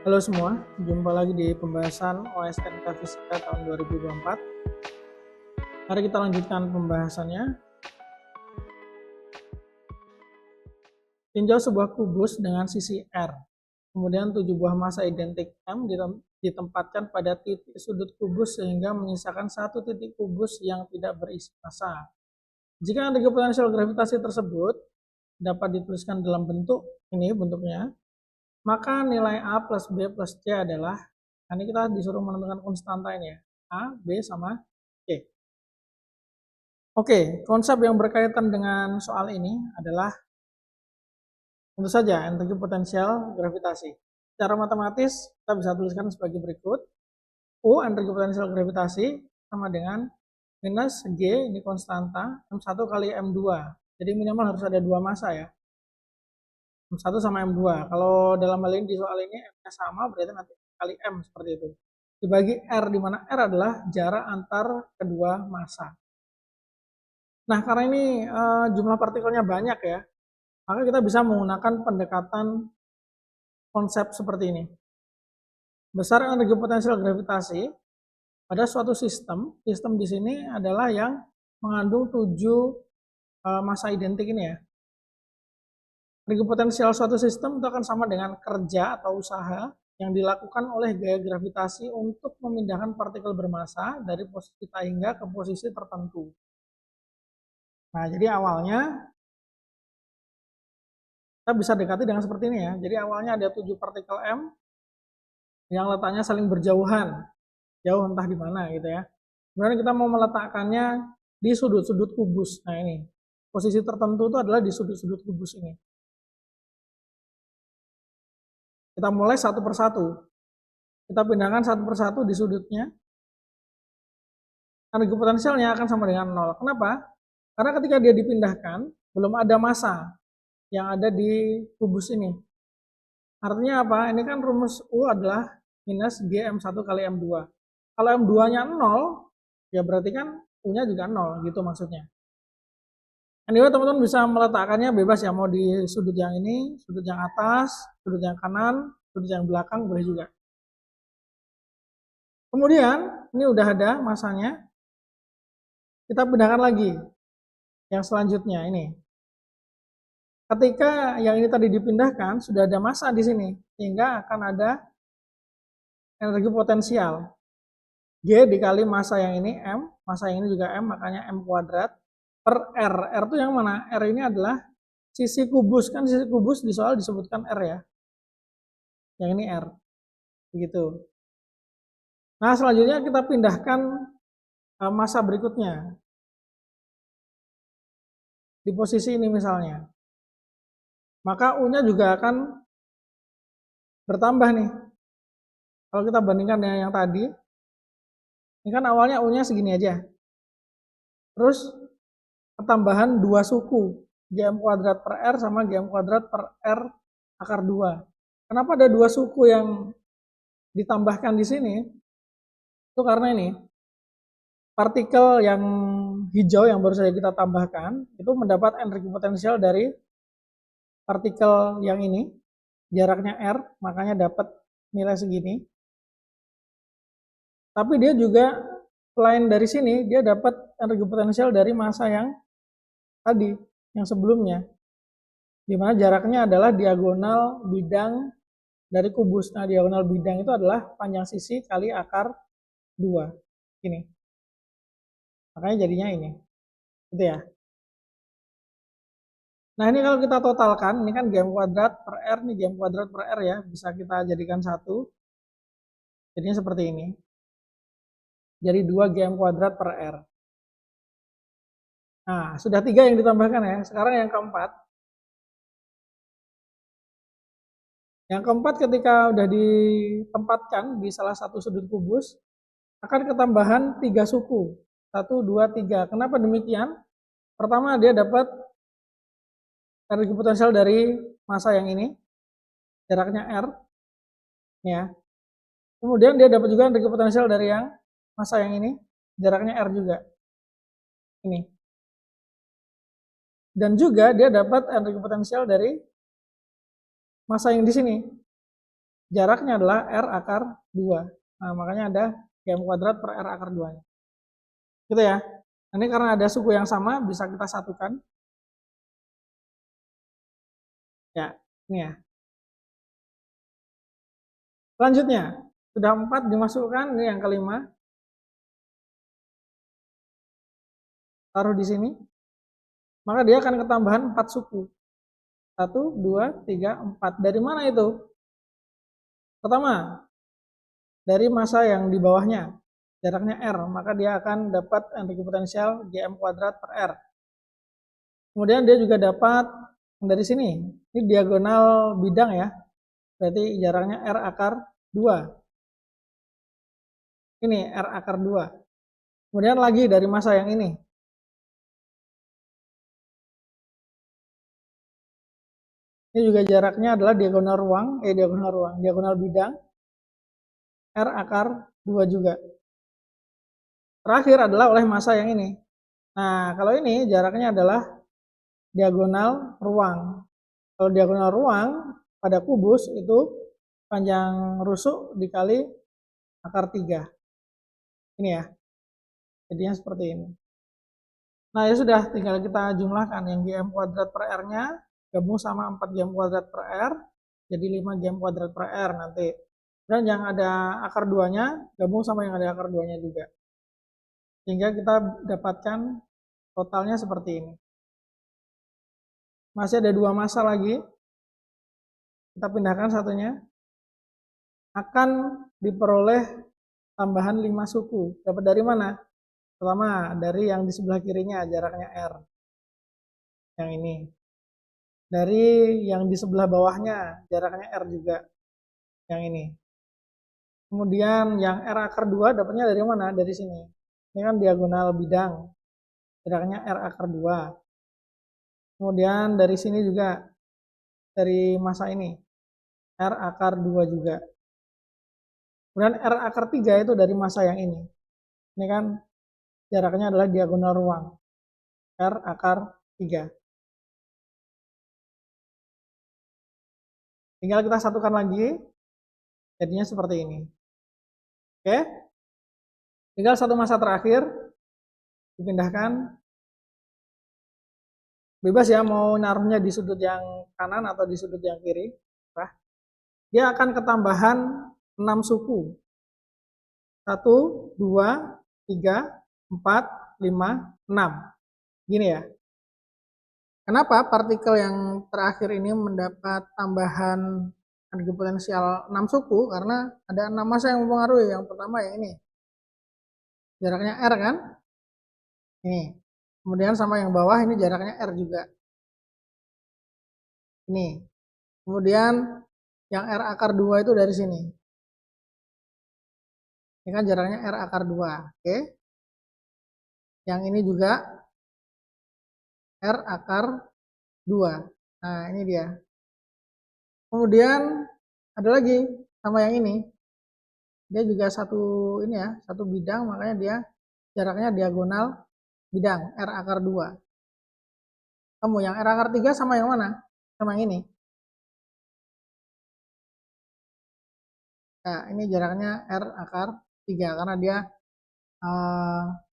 Halo semua, jumpa lagi di pembahasan OSNK Fisika tahun 2024. Mari kita lanjutkan pembahasannya. Tinjau sebuah kubus dengan sisi R. Kemudian 7 buah massa identik M ditempatkan pada titik sudut kubus sehingga menyisakan satu titik kubus yang tidak berisi massa. Jika energi potensial gravitasi tersebut dapat dituliskan dalam bentuk ini bentuknya, maka nilai A plus B plus C adalah, nah ini kita disuruh menentukan konstanta ini ya, A, B, sama C. Oke, konsep yang berkaitan dengan soal ini adalah tentu saja energi potensial gravitasi. Secara matematis kita bisa tuliskan sebagai berikut. U energi potensial gravitasi sama dengan minus G, ini konstanta, M1 kali M2. Jadi minimal harus ada 2 massa ya. M1 sama M2. Kalau dalam hal ini di soal ini M-nya sama, berarti nanti kali M seperti itu. Dibagi R, di mana R adalah jarak antar kedua massa. Nah, karena ini jumlah partikelnya banyak ya, maka kita bisa menggunakan pendekatan konsep seperti ini. Besar energi potensial gravitasi pada suatu sistem di sini adalah yang mengandung 7 massa identik ini ya. Energi potensial suatu sistem itu akan sama dengan kerja atau usaha yang dilakukan oleh gaya gravitasi untuk memindahkan partikel bermassa dari posisi hingga ke posisi tertentu. Nah, jadi awalnya kita bisa dekati dengan seperti ini ya. Jadi awalnya ada 7 partikel M yang letaknya saling berjauhan, jauh entah di mana gitu ya. Kemudian kita mau meletakkannya di sudut-sudut kubus. Nah ini, posisi tertentu itu adalah di sudut-sudut kubus ini. Kita mulai satu persatu. Kita pindahkan satu persatu di sudutnya. Energi potensialnya akan sama dengan 0. Kenapa? Karena ketika dia dipindahkan, belum ada massa yang ada di kubus ini. Artinya apa? Ini kan rumus U adalah minus GM1 kali M2. Kalau M2-nya 0, ya berarti kan U-nya juga 0, gitu maksudnya. Anyway, teman-teman bisa meletakkannya bebas ya, mau di sudut yang ini, sudut yang atas, sudut yang kanan, sudut yang belakang, boleh juga. Kemudian, ini udah ada massanya. Kita pindahkan lagi. Yang selanjutnya ini. Ketika yang ini tadi dipindahkan, sudah ada massa di sini, sehingga akan ada energi potensial. G dikali massa yang ini M, massa yang ini juga M, makanya M kuadrat per R. R itu yang mana? R ini adalah sisi kubus, kan sisi kubus di soal disebutkan R ya. Yang ini R. Begitu. Nah, selanjutnya kita pindahkan massa berikutnya. Di posisi ini misalnya. Maka U-nya juga akan bertambah nih. Kalau kita bandingkan dengan yang tadi, ini kan awalnya U-nya segini aja. Terus pertambahan 2 suku, GM kuadrat per R sama GM kuadrat per R akar 2. Kenapa ada 2 suku yang ditambahkan di sini? Itu karena ini, partikel yang hijau yang baru saja kita tambahkan, itu mendapat energi potensial dari partikel yang ini, jaraknya R, makanya dapat nilai segini. Tapi dia juga, selain dari sini, dia dapat energi potensial dari massa yang tadi, yang sebelumnya. Di mana jaraknya adalah diagonal bidang dari kubus. Nah, diagonal bidang itu adalah panjang sisi kali akar 2. Ini. Makanya jadinya ini. Gitu ya. Nah, ini kalau kita totalkan, ini kan GM kuadrat per R, nih GM kuadrat per R ya. Bisa kita jadikan 1. Jadinya seperti ini. Jadi 2 GM kuadrat per R. Nah, sudah 3 yang ditambahkan ya. Sekarang yang keempat. Yang keempat ketika sudah ditempatkan di salah satu sudut kubus, akan ketambahan 3 suku. 1, 2, 3. Kenapa demikian? Pertama, dia dapat energi potensial dari massa yang ini, jaraknya R. Ya. Kemudian dia dapat juga energi potensial dari yang massa yang ini, jaraknya R juga. Ini. Dan juga dia dapat energi potensial dari massa yang di sini. jaraknya adalah R akar 2. Nah, makanya ada GM kuadrat per R akar 2-nya. Gitu ya. Ini karena ada suku yang sama, bisa kita satukan. Ya, ini ya. Selanjutnya, sudah 4 dimasukkan, ini yang kelima. Taruh di sini. Maka dia akan ketambahan 4 suku. 1, 2, 3, 4. Dari mana itu? Pertama, dari massa yang di bawahnya, jaraknya R, maka dia akan dapat energi potensial GM kuadrat per R. Kemudian dia juga dapat dari sini, ini diagonal bidang ya, berarti jaraknya R akar 2. Ini R akar 2. Kemudian lagi dari massa yang ini. Ini juga jaraknya adalah diagonal bidang, R akar 2 juga. Terakhir adalah oleh massa yang ini. Nah, kalau ini jaraknya adalah diagonal ruang. Kalau diagonal ruang pada kubus itu panjang rusuk dikali akar 3. Ini ya. Jadinya seperti ini. Nah, ya sudah, tinggal kita jumlahkan yang GM kuadrat per R-nya gabung sama 4 GM kuadrat per R, jadi 5 GM kuadrat per R nanti. Dan yang ada akar 2-nya gabung sama yang ada akar 2-nya juga. Sehingga kita dapatkan totalnya seperti ini. Masih ada 2 massa lagi. Kita pindahkan satunya. Akan diperoleh tambahan 5 suku. Dapat dari mana? Pertama, dari yang di sebelah kirinya, jaraknya R. Yang ini. Dari yang di sebelah bawahnya, jaraknya R juga. Yang ini. Kemudian yang R akar 2 dapatnya dari mana? Dari sini. Ini kan diagonal bidang. Jaraknya R akar 2. Kemudian dari sini juga. Dari massa ini. R akar 2 juga. Kemudian R akar 3 itu dari massa yang ini. Ini kan jaraknya adalah diagonal ruang. R akar 3. Tinggal kita satukan lagi. Jadinya seperti ini. Oke. Tinggal satu massa terakhir. Dipindahkan. Bebas ya mau naruhnya di sudut yang kanan atau di sudut yang kiri. Nah, dia akan ketambahan 6 suku. 1, 2, 3, 4, 5, 6. Gini ya. Kenapa partikel yang terakhir ini mendapat tambahan energi potensial 6 suku? Karena ada 6 massa yang mempengaruhi. Yang pertama yang ini. Jaraknya R kan? Ini. Kemudian sama yang bawah ini jaraknya R juga. Ini. Kemudian yang R akar 2 itu dari sini. Ini kan jaraknya R akar 2. Oke. Yang ini juga R akar 2. Nah, ini dia. Kemudian ada lagi sama yang ini. Dia juga satu ini ya, satu bidang, makanya dia jaraknya diagonal bidang R akar 2. Kamu yang R akar 3 sama yang mana? Sama yang ini. Nah, ini jaraknya R akar 3 karena dia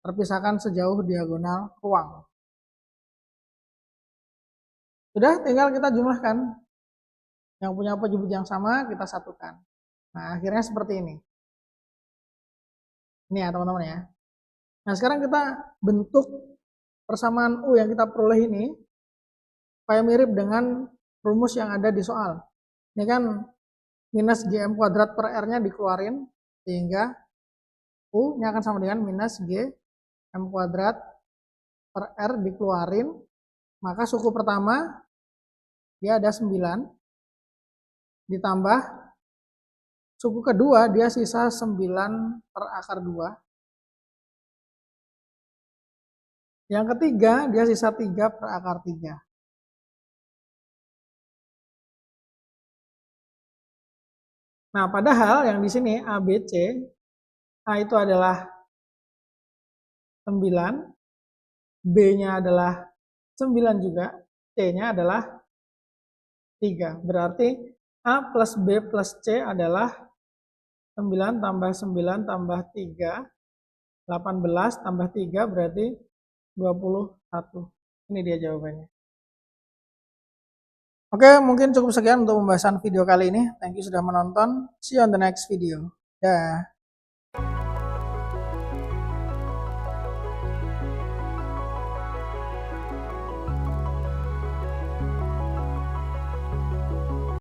terpisahkan sejauh diagonal ruang. Sudah, tinggal kita jumlahkan. Yang punya penyebut yang sama, kita satukan. Nah, akhirnya seperti ini. Ini ya, teman-teman ya. Nah, sekarang kita bentuk persamaan U yang kita peroleh ini supaya mirip dengan rumus yang ada di soal. Ini kan minus GM kuadrat per R-nya dikeluarin, sehingga U-nya akan sama dengan minus GM kuadrat per R dikeluarin. Maka suku pertama, dia ada 9. Ditambah suku kedua, dia sisa 9 per akar 2. Yang ketiga, dia sisa 3 per akar 3. Nah, padahal yang di sini A, B, C, A itu adalah 9, B-nya adalah 9 juga, C-nya adalah 3. Berarti A plus B plus C adalah 9 tambah 9 tambah 3, 18 tambah 3 berarti 21. Ini dia jawabannya. Oke, mungkin cukup sekian untuk pembahasan video kali ini. Thank you sudah menonton. See you on the next video. Dah.